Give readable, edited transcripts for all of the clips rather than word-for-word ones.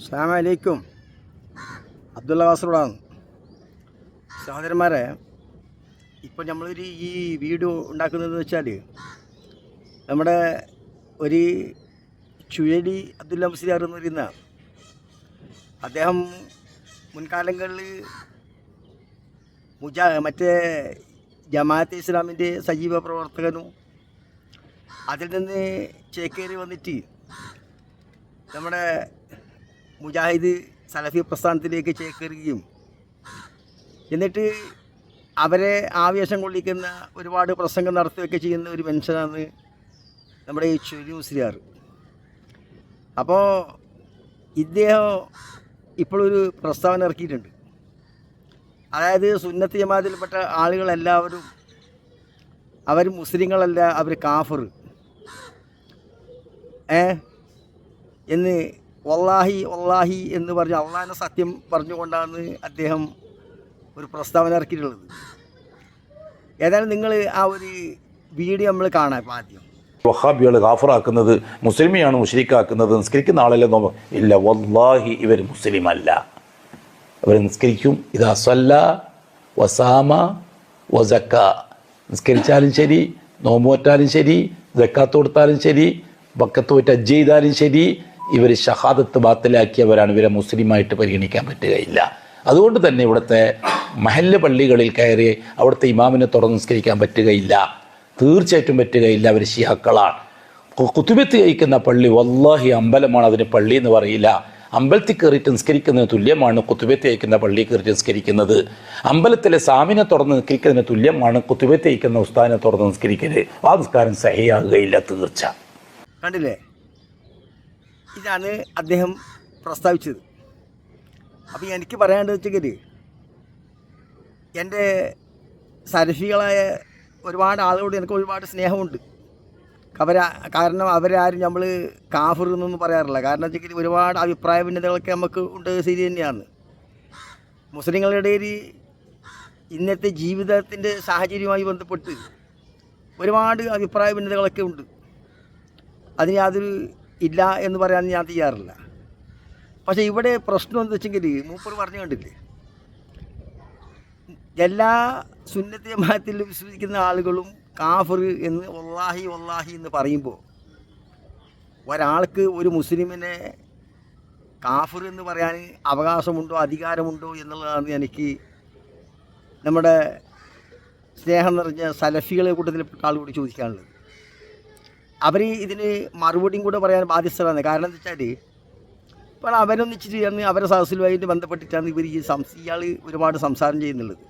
അസ്സലാമു അലൈക്കും. അബ്ദുള്ള കാസർഗോഡാണ്. സഹോദരന്മാരെ, ഇപ്പോൾ നമ്മളൊരു ഈ വീഡിയോ ഉണ്ടാക്കുന്നതെന്ന് വെച്ചാൽ നമ്മുടെ ഒരു ചുഴലി അബ്ദുല്ല മുസ്ലിയാർ എന്ന് പറയുന്ന അദ്ദേഹം മുൻകാലങ്ങളിൽ മറ്റേ ജമാഅത്തെ ഇസ്ലാമിൻ്റെ സജീവ പ്രവർത്തകനും അതിൽ നിന്ന് ചേക്കേറി വന്നിട്ട് നമ്മുടെ മുജാഹിദ് സലഫി പ്രസ്ഥാനത്തിലേക്ക് ചേക്കേറുകയും എന്നിട്ട് അവരെ ആവേശം കൊള്ളിക്കുന്ന ഒരുപാട് പ്രസംഗം നടത്തുകയൊക്കെ ചെയ്യുന്ന ഒരു മനുഷ്യനാണ് നമ്മുടെ ഈ ചുഴലി മുസ്ലിയാർ. അപ്പോൾ ഇദ്ദേഹം ഇപ്പോഴൊരു പ്രസ്താവന ഇറക്കിയിട്ടുണ്ട്. അതായത് സുന്നത്ത് ജമാഅത്തിൽപ്പെട്ട ആളുകളെല്ലാവരും അവർ മുസ്ലിങ്ങളല്ല, അവർ കാഫർ എന്ന് വല്ലാഹി വല്ലാഹി എന്ന് പറഞ്ഞ് അള്ളാഹിനെ സത്യം പറഞ്ഞുകൊണ്ടാണ് അദ്ദേഹം ഒരു പ്രസ്താവന ഇറക്കിയിട്ടുള്ളത്. ഏതായാലും നിങ്ങൾ ആ ഒരു വീഡിയോ നമ്മൾ കാണാം. ഇപ്പോൾ ആദ്യം വഹാബികൾ ഗാഫറാക്കുന്നത്, മുസ്ലിമിയാണ് മുശ്രിക്കാക്കുന്നത്, നിസ്കരിക്കുന്ന ആളല്ലേ ഇല്ല, വല്ലാഹി ഇവർ മുസ്ലിം അല്ല, അവർ നിസ്കരിക്കും. ഇതാ സ്വല്ല വസാമ വസക്ക, നിസ്കരിച്ചാലും ശരി, നോമ്പോറ്റാലും ശരി, സക്കാത്ത് കൊടുത്താലും ശരി, ബക്കത്ത് പോയിട്ട് ഹജ്ജ് ചെയ്താലും ശരി, ഇവർ ഷഹാദത്ത് ബാത്തിലാക്കിയവരാണ്, ഇവരെ മുസ്ലിമായിട്ട് പരിഗണിക്കാൻ പറ്റുകയില്ല. അതുകൊണ്ട് തന്നെ ഇവിടുത്തെ മഹല്ല് പള്ളികളിൽ കയറി അവിടുത്തെ ഇമാമിനെ തുറന്ന് നിസ്കരിക്കാൻ പറ്റുകയില്ല, തീർച്ചയായിട്ടും പറ്റുകയില്ല. അവർ ശിഹാക്കളാണ്. കുത്തുബത്ത് കഴിക്കുന്ന പള്ളി വല്ലാഹി അമ്പലമാണ്, അതിന് പള്ളി എന്ന് പറയില്ല. അമ്പലത്തിൽ കയറിയിട്ട് നിസ്കരിക്കുന്നതിന് തുല്യമാണ് കുത്തുബത്ത് കഴിക്കുന്ന പള്ളി കയറിയിട്ട് നിസ്കരിക്കുന്നത്. അമ്പലത്തിലെ സാമിനെ തുറന്ന് നിസ്കരിക്കുന്നതിന് തുല്യമാണ് കുത്തുബത്ത് കഴിക്കുന്ന ഉസ്താദിനെ തുറന്ന് നിസ്കരിക്കരുത്. ആ നിസ്കാരം സഹിയാകുകയില്ല, തീർച്ച. കണ്ടില്ലേ, ഇതാണ് അദ്ദേഹം പ്രസ്താവിച്ചത്. അപ്പോൾ എനിക്ക് പറയാണ്ടെന്ന് വെച്ചെങ്കിൽ, എൻ്റെ സലഫികളായ ഒരുപാട് ആളുകളോട് എനിക്ക് ഒരുപാട് സ്നേഹമുണ്ട്. കാരണം അവരാരും നമ്മൾ കാഫിർ എന്നൊന്നും പറയാറില്ല. കാരണം വെച്ചെങ്കിൽ ഒരുപാട് അഭിപ്രായ ഭിന്നതകളൊക്കെ നമുക്ക് ഉണ്ട്, ശരി തന്നെയാണ്. മുസ്ലിങ്ങളുടെ ഇടയിൽ ഇന്നത്തെ ജീവിതത്തിൻ്റെ സാഹചര്യവുമായി ബന്ധപ്പെട്ട് ഒരുപാട് അഭിപ്രായ ഭിന്നതകളൊക്കെ ഉണ്ട്. അതിന് യാതൊരു ഇല്ല എന്ന് പറയാൻ ഞാൻ തയ്യാറില്ല. പക്ഷേ ഇവിടെ പ്രശ്നം എന്താ വെച്ചെങ്കിൽ, മൂപ്പർ പറഞ്ഞു കണ്ടില്ലേ, എല്ലാ സുന്നത്ത് ജമാഅത്തിൽ വിശ്വസിക്കുന്ന ആളുകളും കാഫിർ എന്ന് വല്ലാഹി വല്ലാഹി എന്ന് പറയുമ്പോൾ ഒരാൾക്ക് ഒരു മുസ്ലിമിനെ കാഫിർ എന്ന് പറയാൻ അവകാശമുണ്ടോ അധികാരമുണ്ടോ എന്നുള്ളതാണ് എനിക്ക് നമ്മുടെ സ്നേഹം നിറഞ്ഞ സലഫികളെ കൂട്ടത്തിൽപ്പെട്ട ആളുകൂടി ചോദിക്കാനുള്ളത്. അവർ ഇതിന് മറുപടിയും കൂടെ പറയാൻ ബാധ്യസ്ഥരാണ്. കാരണം എന്താ വെച്ചാൽ, ഇപ്പോൾ അവരൊന്നിച്ചിട്ട് അന്ന് അവരെ സദസ്സിലുമായിട്ട് ബന്ധപ്പെട്ടിട്ടാണ് ഇവർ ഇയാൾ ഒരുപാട് സംസാരം ചെയ്യുന്നുള്ളത്.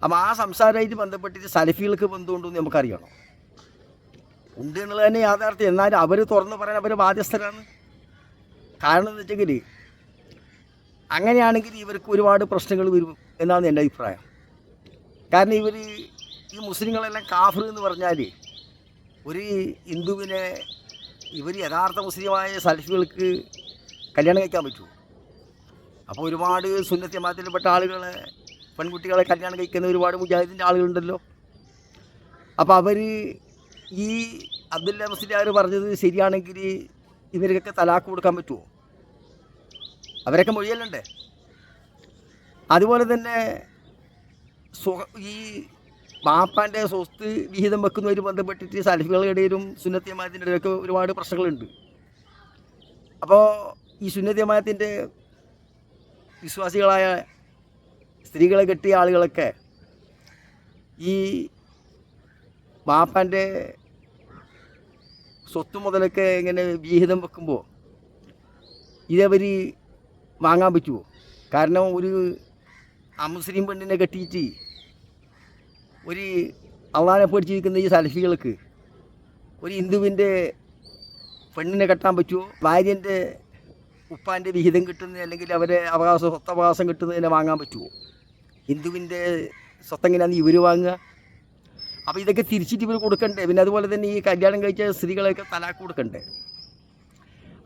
അപ്പം ആ സംസാരമായിട്ട് ബന്ധപ്പെട്ടിട്ട് സലഫികൾക്ക് ബന്ധമുണ്ടെന്ന് നമുക്കറിയണം. ഉണ്ട് എന്നുള്ളത് തന്നെ യാഥാർത്ഥ്യം. എന്നാലും അവർ തുറന്ന് പറയാൻ അവർ ബാധ്യസ്ഥരാണ്. കാരണം എന്ന് വെച്ചെങ്കിൽ, അങ്ങനെയാണെങ്കിൽ ഇവർക്ക് ഒരുപാട് പ്രശ്നങ്ങൾ വരും എന്നാണ് എൻ്റെ അഭിപ്രായം. കാരണം ഇവർ ഈ മുസ്ലിങ്ങളെല്ലാം കാഫിർ എന്ന് പറഞ്ഞാൽ ഒരു ഹിന്ദുവിനെ ഇവർ യഥാർത്ഥ മുസ്ലിമായ സലഫികൾക്ക് കല്യാണം കഴിക്കാൻ പറ്റുമോ? അപ്പോൾ ഒരുപാട് സുന്നത്ത് ജമാഅത്തിൽപ്പെട്ട ആളുകളെ, പെൺകുട്ടികളെ കല്യാണം കഴിക്കുന്ന ഒരുപാട് മുജാഹിദിൻ്റെ ആളുകളുണ്ടല്ലോ. അപ്പോൾ അവർ ഈ അബ്ദുല്ല മുസ്ലിയാർ പറഞ്ഞത് ശരിയാണെങ്കിൽ ഇവർക്കൊക്കെ തലാക്ക് കൊടുക്കാൻ പറ്റുമോ? അവരൊക്കെ മൊഴിയല്ലണ്ടേ? അതുപോലെ തന്നെ ഈ ബാപ്പാൻ്റെ സ്വത്ത് വിഹിതം വെക്കുന്നതുമായി ബന്ധപ്പെട്ടിട്ട് സലഫികളുടെ ഇടയിലും സുന്നത്ത് ജമാഅത്തിൻ്റെ ഇടയിലൊക്കെ ഒരുപാട് പ്രശ്നങ്ങളുണ്ട്. അപ്പോൾ ഈ സുന്നത്ത് ജമാഅത്തിൻ്റെ വിശ്വാസികളായ സ്ത്രീകളെ കെട്ടിയ ആളുകളൊക്കെ ഈ ബാപ്പാൻ്റെ സ്വത്ത് മുതലൊക്കെ ഇങ്ങനെ വിഹിതം വെക്കുമ്പോൾ ഇതവർ വാങ്ങാൻ പറ്റുമോ? കാരണം ഒരു അമുസ്ലിം പെണ്ണിനെ കെട്ടിയിട്ട് ഒരു അള്ളാഹിനെ പേടിച്ചിരിക്കുന്ന ഈ സലഫികൾക്ക് ഒരു ഹിന്ദുവിൻ്റെ പെണ്ണിനെ കെട്ടാൻ പറ്റുമോ? ഭാര്യൻ്റെ ഉപ്പാൻ്റെ വിഹിതം കിട്ടുന്ന, അല്ലെങ്കിൽ അവരെ സ്വത്തവകാശം കിട്ടുന്നതിനെ വാങ്ങാൻ പറ്റുമോ? ഹിന്ദുവിൻ്റെ സ്വത്തെങ്ങനെയാണ് ഇവർ വാങ്ങുക? അപ്പോൾ ഇതൊക്കെ തിരിച്ചിട്ട് ഇവർ കൊടുക്കണ്ടേ? പിന്നെ അതുപോലെ തന്നെ ഈ കല്യാണം കഴിച്ച സ്ത്രീകളെയൊക്കെ തലാക്ക് കൊടുക്കണ്ടേ?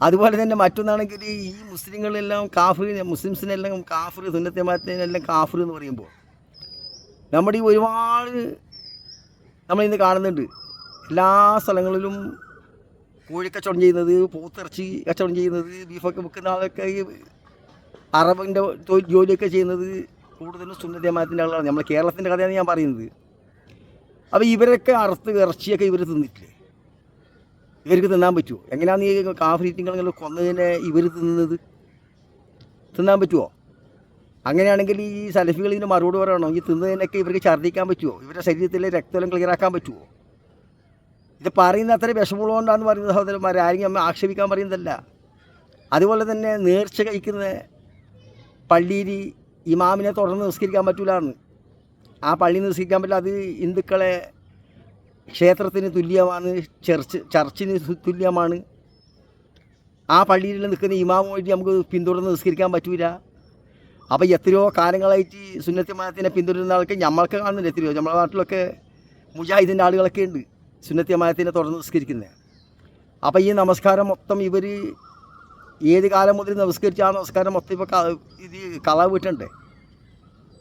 അതുപോലെ തന്നെ മറ്റൊന്നാണെങ്കിൽ ഈ മുസ്ലിങ്ങളെല്ലാം കാഫിർ, മുസ്ലിംസിനെല്ലാം കാഫിർ, സുന്നത്ത് ജമാഅത്തിനെല്ലാം കാഫിർ എന്ന് പറയുമ്പോൾ നമ്മുടെ ഈ ഒരുപാട് നമ്മളിന്ന് കാണുന്നുണ്ട്. എല്ലാ സ്ഥലങ്ങളിലും കോഴിക്കച്ചവടം ചെയ്യുന്നത്, പോത്തിറച്ചി കച്ചവടം ചെയ്യുന്നത്, ബീഫൊക്കെ വിൽക്കുന്ന ആളൊക്കെ ഈ അറബിൻ്റെ ജോലിയൊക്കെ ചെയ്യുന്നത് കൂടുതലും സുന്നത്ത് ജമാഅത്തിൻ്റെ ആളുകളാണ്. നമ്മൾ കേരളത്തിൻ്റെ കഥയാണ് ഞാൻ പറയുന്നത്. അപ്പോൾ ഇവരൊക്കെ അറുത്ത് ഇറച്ചിയൊക്കെ ഇവർ തിന്നിട്ടില്ലേ? ഇവർക്ക് തിന്നാൻ പറ്റുമോ? എങ്ങനെയാണ് ഈ കാഫിരിറ്റിങ്ങൾ കൊന്നതിനെ ഇവർ തിന്നാൻ പറ്റുമോ? അങ്ങനെയാണെങ്കിൽ ഈ സലഫികൾ ഇതിന് മറുപടി പറയണം. ഈ തിന്നതിനൊക്കെ ഇവർക്ക് ഛർദ്ദിക്കാൻ പറ്റുമോ? ഇവരുടെ ശരീരത്തിലെ രക്തം ക്ലിയറാക്കാൻ പറ്റുമോ? ഇത് പറയുന്ന അത്ര വിഷമമുള്ളതുകൊണ്ടാന്ന് പറയുന്നത് സഹോദരന്മാർ, ആരെങ്കിലും അമ്മ ആക്ഷേപിക്കാൻ പറയുന്നതല്ല. അതുപോലെ തന്നെ നേർച്ച കഴിക്കുന്ന പള്ളിയിൽ ഇമാമിനെ തുടർന്ന് നിസ്കരിക്കാൻ പറ്റില്ലാന്ന്. ആ പള്ളിയിൽ നിസ്കരിക്കാൻ പറ്റില്ല. അത് ഹിന്ദുക്കളെ ക്ഷേത്രത്തിന് തുല്യമാണ്, ചർച്ചിന് തുല്യമാണ്. ആ പള്ളിയിൽ നിൽക്കുന്ന ഇമാമ് വഴി നമുക്ക് പിന്തുടർന്ന് നിസ്കരിക്കാൻ പറ്റില്ല. അപ്പോൾ എത്രയോ കാലങ്ങളായിട്ട് സുന്നത്ത് ജമാഅത്തിനെ പിന്തുടരുന്ന ആൾക്ക് നമ്മൾക്ക് കാണുന്നില്ല. എത്രയോ നമ്മുടെ നാട്ടിലൊക്കെ മുജാഹിദിൻ്റെ ആളുകളൊക്കെ ഉണ്ട് സുന്നത്ത് ജമാഅത്തിനെ തുടർന്ന് നിസ്കരിക്കുന്നത്. അപ്പോൾ ഈ നമസ്കാരം മൊത്തം ഇവർ ഏത് കാലം മുതൽ നമസ്കരിച്ച ആ നമസ്കാരം മൊത്തം ഇപ്പോൾ ഇത് കളവ് വിട്ടുണ്ട്.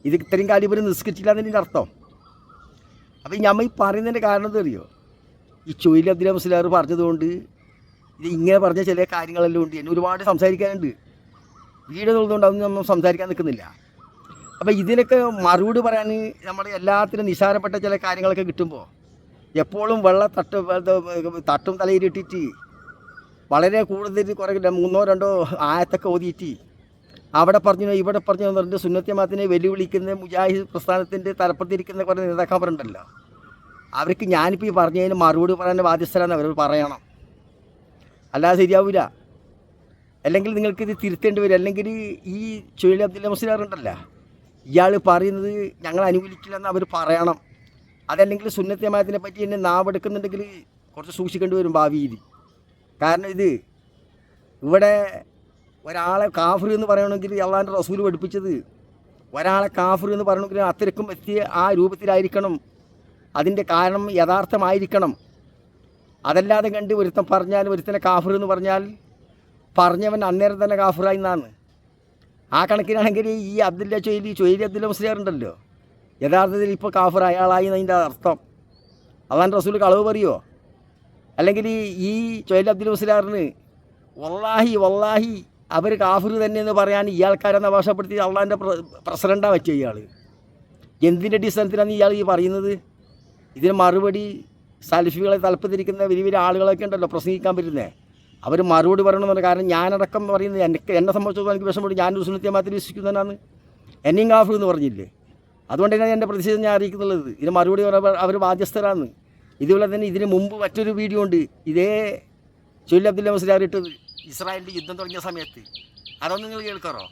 ഇത് ഇത്രയും കാലം ഇവർ നിസ്കരിച്ചില്ല എന്നതിൻ്റെ അർത്ഥം. അപ്പോൾ നമ്മൾ ഈ പറയുന്നതിൻ്റെ കാരണം എന്താ അറിയോ? ഈ ചൊയ്ലി അബ്ദുൽ മുസ്ലിയാർ പറഞ്ഞതുകൊണ്ട് ഇത് ഇങ്ങനെ പറഞ്ഞ ചില കാര്യങ്ങളെല്ലാം ഉണ്ട്. എന്നെ ഒരുപാട് സംസാരിക്കാനുണ്ട്. വീഡിയോ തുറന്നുകൊണ്ട് അതൊന്നും നമ്മൾ സംസാരിക്കാൻ നിൽക്കുന്നില്ല. അപ്പോൾ ഇതിനൊക്കെ മറുപടി പറയാൻ നമ്മുടെ എല്ലാത്തിനും നിസ്സാരപ്പെട്ട ചില കാര്യങ്ങളൊക്കെ കിട്ടുമ്പോൾ എപ്പോഴും തട്ടും തലയിലിട്ടിട്ട് വളരെ കൂടുതൽ കുറേ 3-2 ആയത്തൊക്കെ ഓതിയിട്ട് അവിടെ പറഞ്ഞു ഇവിടെ പറഞ്ഞു എന്ന് പറഞ്ഞിട്ട് സുന്നത്ത് ജമാഅത്തിനെ വെല്ലുവിളിക്കുന്ന മുജാഹിദ് പ്രസ്ഥാനത്തിൻ്റെ തലപ്പത്തിരിക്കുന്ന കുറേ നേതാക്കന്മാരുണ്ടല്ലോ, അവർക്ക് ഞാനിപ്പോൾ ഈ പറഞ്ഞതിന് മറുപടി പറയാൻ ബാധ്യസ്ഥരാന്ന് അവർ പറയണം. അല്ലാതെ ശരിയാവില്ല. അല്ലെങ്കിൽ നിങ്ങൾക്കിത് തിരുത്തേണ്ടി വരും. അല്ലെങ്കിൽ ഈ ചുഴലി അബ്ദുൽ മുസ്ലിയാർ ഉണ്ടല്ലോ, ഇയാൾ പറയുന്നത് ഞങ്ങൾ അനുകൂലിക്കില്ലെന്ന് അവർ പറയണം. അതല്ലെങ്കിൽ സുന്നത്ത് ജമാഅത്തിനെ പറ്റി എന്നെ നാവെടുക്കുന്നുണ്ടെങ്കിൽ കുറച്ച് സൂക്ഷിക്കേണ്ടി വരും ഭാവിയിൽ. കാരണം ഇത് ഇവിടെ ഒരാളെ കാഫിർ എന്ന് പറയണമെങ്കിൽ അള്ളാഹിൻ്റെ റസൂൽ പഠിപ്പിച്ചത് ഒരാളെ കാഫിർ എന്ന് പറയണമെങ്കിൽ അത്രയ്ക്കും എത്തിയ ആ രൂപത്തിലായിരിക്കണം. അതിൻ്റെ കാരണം യഥാർത്ഥമായിരിക്കണം. അതല്ലാതെ കണ്ട് ഒരുത്തൻ പറഞ്ഞാൽ ഒരുത്തനെ കാഫിർ എന്ന് പറഞ്ഞാൽ പറഞ്ഞവൻ അന്നേരം തന്നെ കാഫിറായി എന്നാണ്. ആ കണക്കിനാണെങ്കിൽ ഈ ചൊയ്ലി അബ്ദുൽ മുസ്ലിയാർ ഉണ്ടല്ലോ, യഥാർത്ഥത്തിൽ ഇപ്പോൾ കാഫിർ അയാളായി എന്നതിൻ്റെ അർത്ഥം. അള്ളാഹിൻ്റെ റസൂൽ കളവ് പറയുമോ? അല്ലെങ്കിൽ ഈ ചൊയ്ലി അബ്ദുൽ മുസ്ലിയാറിന് വല്ലാഹി അവർ കാഫിർ തന്നെയെന്ന് പറയാൻ ഇയാൾക്കാരെന്ന ഭാഷപ്പെടുത്തി അള്ളാഹിൻ്റെ പ്രസിഡൻ്റാണ് വെച്ച ഇയാൾ. എന്തിൻ്റെ അടിസ്ഥാനത്തിലാണ് ഇയാൾ ഈ പറയുന്നത്? ഇതിന് മറുപടി സലഫികളെ തലപ്പത്തിരിക്കുന്ന വലിയ വലിയ ആളുകളൊക്കെ ഉണ്ടല്ലോ പ്രസംഗിക്കാൻ പറ്റുന്നത്, അവർ മറുപടി പറയണമെന്ന്. കാരണം ഞാനടക്കം പറയുന്നത് എന്നെ സംബന്ധിച്ചിടത്തോളം എനിക്ക് വിഷമപ്പെട്ട് ഞാനൊരു സുന്നത്ത് ജമാഅത്തിൽ വിശ്വസിക്കുന്നതിനാണ്. എന്നെയും കാഫിർ എന്ന് പറഞ്ഞില്ലേ? അതുകൊണ്ട് തന്നെ എൻ്റെ പ്രതിഷേധം ഞാൻ അറിയിക്കുന്നുള്ളത്. ഇതിന് മറുപടി അവർ ബാധ്യസ്ഥരാണ്. ഇതുപോലെ തന്നെ ഇതിന് മുമ്പ് മറ്റൊരു വീഡിയോ ഉണ്ട്, ഇതേ ചൊയ്ലി അബ്ദുൽ മുസ്ലിയാർ ഇട്ടത് ഇസ്രായേലിൻ്റെ യുദ്ധം തുടങ്ങിയ സമയത്ത്. അതൊന്നും നിങ്ങൾ കേൾക്കാറോ?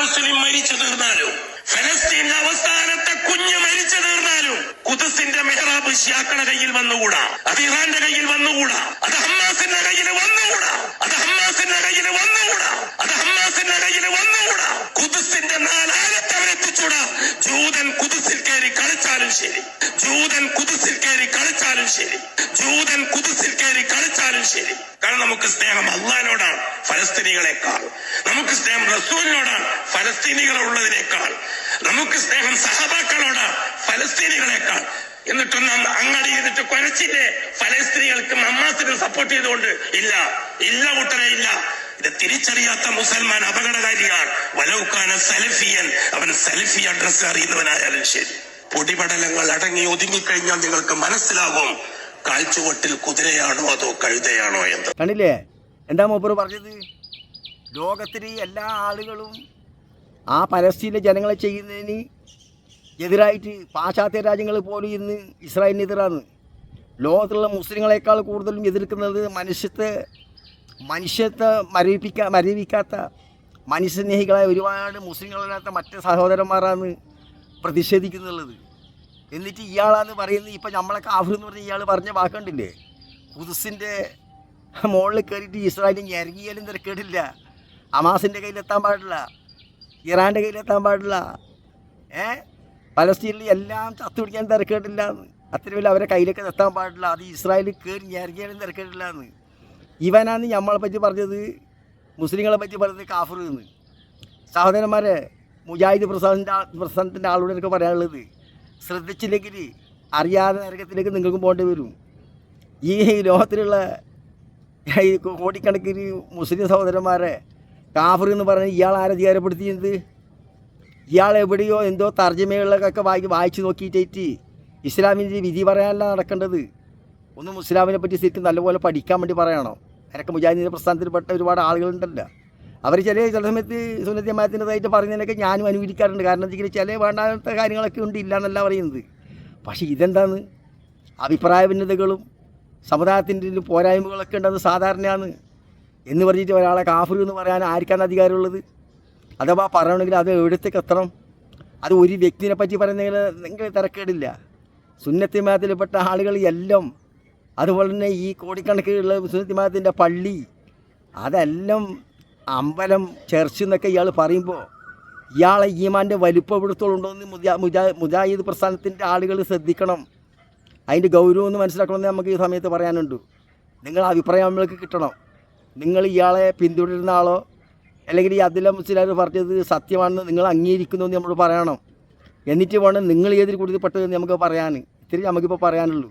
മുസ്ലിം മരിച്ചു തീർന്നാലും, ഫലസ്തീനിലെ അവസാനത്തെ കുഞ്ഞ് മരിച്ചു തീർന്നാലും ഖുദ്സിന്റെ മെഹ്റാബ് ഷിയാക്കളുടെ കയ്യിൽ വന്നുകൂടാ, അത് ഇറാന്റെ കയ്യിൽ വന്നുകൂടാ, അത് ഹമാസിന്റെ കയ്യിൽ വന്നുകൂടാ, അത് ഹമാസിന്റെ കയ്യിൽ വന്നുകൂടാ, അത് ഹമാസിന്റെ കയ്യിൽ വന്നുകൂടാ. ഖുദ്സിന്റെ 4 ആയത്ത് അവരെത്തിച്ചൂടാ. ജൂതൻ ഖുദ്സിൽ കയറി കളിച്ചാലും ശരി, ജൂതൻ ഖുദ്സിൽ കയറി കളിച്ചാലും ശരി, ജൂതൻ ഖുദ്സിൽ കയറി കളിച്ചാലും ശരി. കാരണം നമുക്ക് സ്നേഹം അള്ളാഹിനോടാണ് ഫലസ്തീനികളെക്കാൾ, നമുക്ക് സ്നേഹം റസൂലിനോടാണ് ഫലസ്തീനികളുള്ളതിനേക്കാൾ, നമുക്ക് സ്നേഹം സഹബാക്കളോടാണ് ഫലസ്തീനികളെക്കാൾ. എന്നിട്ടൊന്നും അങ്ങടി ചെയ്തിട്ട് കുരച്ചില്ലേ ഫലസ്തീനികൾക്കും ഹമാസിനും സപ്പോർട്ട് ചെയ്തുകൊണ്ട്? ഇല്ല കൂട്ടരെ, ഇല്ല. ഇത് തിരിച്ചറിയാത്ത മുസൽമാൻ അപകടകാരിയാണ്. വലൗക്കാന സലഫിയൻ, അവൻ സലഫി അഡ്രസ് അറിയുന്നവനായാലും ശരി. പൊടിപടലങ്ങൾ അടങ്ങി ഒതുങ്ങിക്കഴിഞ്ഞാൽ നിങ്ങൾക്ക് മനസ്സിലാകും കാൽച്ചുവട്ടിൽ കുതിരയാണോ അതോ കഴുതയാണോ എന്ന്. കണ്ടില്ലേ എന്താ മൂപ്പര് പറഞ്ഞത്? ലോകത്തിലെ എല്ലാ ആളുകളും ആ പലസ്തീനിലെ ജനങ്ങളെ ചെയ്യുന്നതിന് എതിരായിട്ട് പാശ്ചാത്യ രാജ്യങ്ങൾ പോലും ഇന്ന് ഇസ്രായേലിനെതിരാണ്. ലോകത്തിലുള്ള മുസ്ലിങ്ങളെക്കാൾ കൂടുതലും എതിർക്കുന്നത് മനുഷ്യത്തെ മരവിപ്പിക്കാത്ത മനുഷ്യസ്നേഹികളായ ഒരുപാട് മുസ്ലിങ്ങളല്ലാത്ത മറ്റ് സഹോദരന്മാരാണ് പ്രതിഷേധിക്കുന്നുള്ളത്. എന്നിട്ട് ഇയാളാന്ന് പറയുന്നത് ഇപ്പം നമ്മളെ കാഫിർ എന്ന് പറഞ്ഞ് ഇയാൾ പറഞ്ഞ വാക്കുണ്ടില്ലേ, ഖുദ്സിൻ്റെ മുകളിൽ കയറിയിട്ട് ഇസ്രായേലിൽ ഇറങ്ങിയാലും തിരക്കേടില്ല, ഹമാസിൻ്റെ കയ്യിലെത്താൻ പാടില്ല, ഇറാൻ്റെ കയ്യിലെത്താൻ പാടില്ല, പലസ്തീനിൽ എല്ലാം ചത്തുപിടിക്കാൻ തിരക്കേടില്ല, അത്രയും അവരെ കയ്യിലേക്ക് എത്താൻ പാടില്ല, അത് ഇസ്രായേലിൽ കയറി ഇറങ്ങിയാലും തിരക്കേടില്ല എന്ന്. ഇവനാണ് നമ്മളെ പറ്റി പറഞ്ഞത്, മുസ്ലിങ്ങളെ പറ്റി പറഞ്ഞത് കാഫിർ എന്ന്. സഹോദരന്മാരെ, മുജാഹിദ് പ്രസ്ഥാനത്തിൻ്റെ ആളോട് എനിക്ക് പറയാനുള്ളത്, ശ്രദ്ധിച്ചില്ലെങ്കിൽ അറിയാതെ നരകത്തിലേക്ക് നിങ്ങൾക്കും പോകേണ്ടി വരും. ഈ ലോകത്തിലുള്ള ഈ കോടിക്കണക്കിന് മുസ്ലിം സഹോദരന്മാരെ കാഫർ എന്ന് പറഞ്ഞ് ഇയാൾ ആരധികാരപ്പെടുത്തിയത്? ഇയാൾ എവിടെയോ എന്തോ തർജ്ജമയുള്ളതൊക്കെ വായിച്ച് നോക്കിയിട്ട് ഇസ്ലാമിൻ്റെ വിധി പറയാനല്ല നടക്കേണ്ടത്. ഒന്ന് മുസ്ലാമിനെ പറ്റി ശരിക്കും നല്ലപോലെ പഠിക്കാൻ വേണ്ടി പറയണം. എനിക്ക് മുജാഹിദീൻ്റെ പ്രസ്ഥാനത്തിൽപ്പെട്ട ഒരുപാട് ആളുകളുണ്ടല്ലോ, അവർ ചില സമയത്ത് സുന്നത്ത് ജമാഅത്തിൻ്റെതായിട്ട് പറയുന്നതിനൊക്കെ ഞാനും അനുകൂലിക്കാറുണ്ട്. കാരണം വെച്ചാൽ ചില വേണ്ടാത്ത കാര്യങ്ങളൊക്കെ ഉണ്ട്, ഇല്ല എന്നല്ല പറയുന്നത്. പക്ഷേ ഇതെന്താണ്? അഭിപ്രായ ഭിന്നതകളും സമുദായത്തിൻ്റെ പോരായ്മകളൊക്കെ ഉണ്ടെന്ന് സാധാരണയാണ് എന്ന് പറഞ്ഞിട്ട് ഒരാളെ കാഫിർ എന്ന് പറയാൻ ആർക്കാണ് അധികാരമുള്ളത്? അഥവാ പറയണമെങ്കിൽ അത് എവിടത്തേക്ക് എത്തണം? അത് ഒരു വ്യക്തിനെ പറ്റി പറയുന്നതിൽ നിങ്ങൾ തിരക്കേടില്ല. സുന്നത്ത് ജമാഅത്തിൽപ്പെട്ട ആളുകൾ എല്ലാം, അതുപോലെ തന്നെ ഈ കോടിക്കണക്കിനുള്ള സുന്നത്ത് ജമാഅത്തിൻ്റെ പള്ളി, അതെല്ലാം അമ്പലം, ചർച്ച് എന്നൊക്കെ ഇയാൾ പറയുമ്പോൾ ഇയാളെ ഈമാൻ്റെ വലിപ്പം എവിടത്തോളം എന്ന് മുജാഹിദ് പ്രസ്ഥാനത്തിൻ്റെ ആളുകൾ ശ്രദ്ധിക്കണം. അതിൻ്റെ ഗൗരവം ഒന്ന് മനസ്സിലാക്കണമെന്ന് നമുക്ക് ഈ സമയത്ത് പറയാനുണ്ട്. നിങ്ങളെ അഭിപ്രായം നമ്മൾക്ക് കിട്ടണം. നിങ്ങൾ ഇയാളെ പിന്തുടരുന്ന ആളോ അല്ലെങ്കിൽ ഈ അബ്ദുല്ല മുസ്ലിയാർ പറഞ്ഞത് സത്യമാണെന്ന് നിങ്ങൾ അംഗീകരിക്കുന്നു എന്ന് നമ്മൾ പറയണം. എന്നിട്ട് വേണം നിങ്ങൾ ഏതിൽ കൂടുതൽ പെട്ടതെന്ന് നമുക്ക് പറയാൻ. ഇത്തിരി നമുക്കിപ്പോൾ പറയാനുള്ളൂ.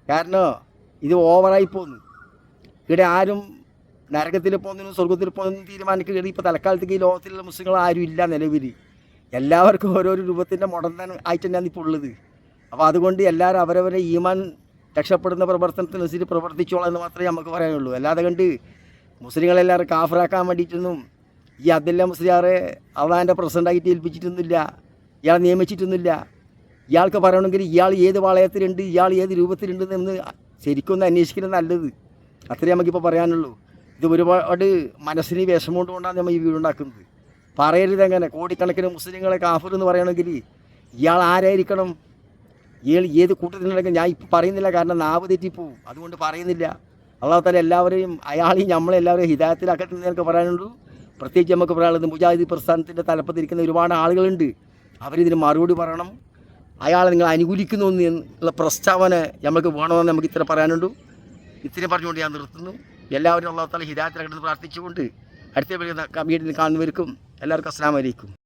കാരണം ഇത് ഓവറായി പോകുന്നു. ഇവിടെ ആരും നരകത്തിൽ പോകുന്നതിനും സ്വർഗത്തിൽ പോകുന്നതിനും തീരുമാനിക്കുകയാണ്. ഇപ്പോൾ തൽക്കാലത്തേക്ക് ഈ ലോകത്തിലുള്ള മുസ്ലിങ്ങൾ ആരും ഇല്ല നിലവിൽ. എല്ലാവർക്കും ഓരോരോ രൂപത്തിൻ്റെ മുടന്താൻ ആയിട്ട് തന്നെയാണ് ഇപ്പോൾ ഉള്ളത്. അപ്പോൾ അതുകൊണ്ട് എല്ലാവരും അവരവരെ ഈമാൻ രക്ഷപ്പെടുന്ന പ്രവർത്തനത്തിനനുസരിച്ച് പ്രവർത്തിച്ചോളാം എന്ന് മാത്രമേ നമുക്ക് പറയാനുള്ളൂ. അല്ലാതെ കണ്ട് മുസ്ലിങ്ങളെല്ലാവരും കാഫറാക്കാൻ വേണ്ടിയിട്ടൊന്നും ഈ അബ്ദുല്ല മുസ്ലിയാറെ അള്ളാഹിൻ്റെ പ്രസിഡൻ്റായിട്ട് ഏൽപ്പിച്ചിട്ടൊന്നുമില്ല, ഇയാളെ നിയമിച്ചിട്ടൊന്നുമില്ല. ഇയാൾക്ക് പറയണമെങ്കിൽ ഇയാൾ ഏത് വളയത്തിലുണ്ട്, ഇയാൾ ഏത് രൂപത്തിലുണ്ടെന്ന് ശരിക്കൊന്ന് അന്വേഷിക്കുന്നത് നല്ലത്. അത്രേ നമുക്കിപ്പോൾ പറയാനുള്ളൂ. ഇത് ഒരുപാട് മനസ്സിന് വിഷമം കൊണ്ടാണ് നമ്മൾ ഈ വീട് ഉണ്ടാക്കുന്നത്. പറയരുത് എങ്ങനെ കോടിക്കണക്കിന് മുസ്ലിങ്ങളെ കാഫിർ എന്ന് പറയണമെങ്കിൽ ഇയാൾ ആരായിരിക്കണം, ഇയാൾ ഏത് കൂട്ടത്തിലുണ്ടെങ്കിൽ ഞാൻ ഇപ്പം പറയുന്നില്ല, കാരണം നാവ് തെറ്റിപ്പോവും. അതുകൊണ്ട് പറയുന്നില്ല. അള്ളാഹു തആല എല്ലാവരെയും അയാളെയും നമ്മളെല്ലാവരെയും ഹിദായത്തിലാക്കട്ടെ എന്ന് എനിക്ക് പറയാനുള്ളൂ. പ്രത്യേകിച്ച് നമുക്ക് പറയാനുള്ളത് മുജാഹിദ് പ്രസ്ഥാനത്തിൻ്റെ തലപ്പത്തിരിക്കുന്ന ഒരുപാട് ആളുകളുണ്ട്. അവരിതിന് മറുപടി പറയണം. അയാളെ നിങ്ങൾ അനുകൂലിക്കുന്നു എന്നുള്ള പ്രസ്താവന നമുക്ക് വേണമെന്ന് നമുക്ക് ഇത്ര പറയാനുള്ളൂ. ഇത്രയും പറഞ്ഞുകൊണ്ട് ഞാൻ നിർത്തുന്നു. എല്ലാവരും അള്ളാഹു തആല ഹിദായത്തിലാക്കട്ടെ എന്ന് പ്രാർത്ഥിച്ചുകൊണ്ട് അടുത്ത വീഡിയോയിൽ കാണുന്നവർക്കും എല്ലാവർക്കും അസ്സലാമു അലൈക്കും.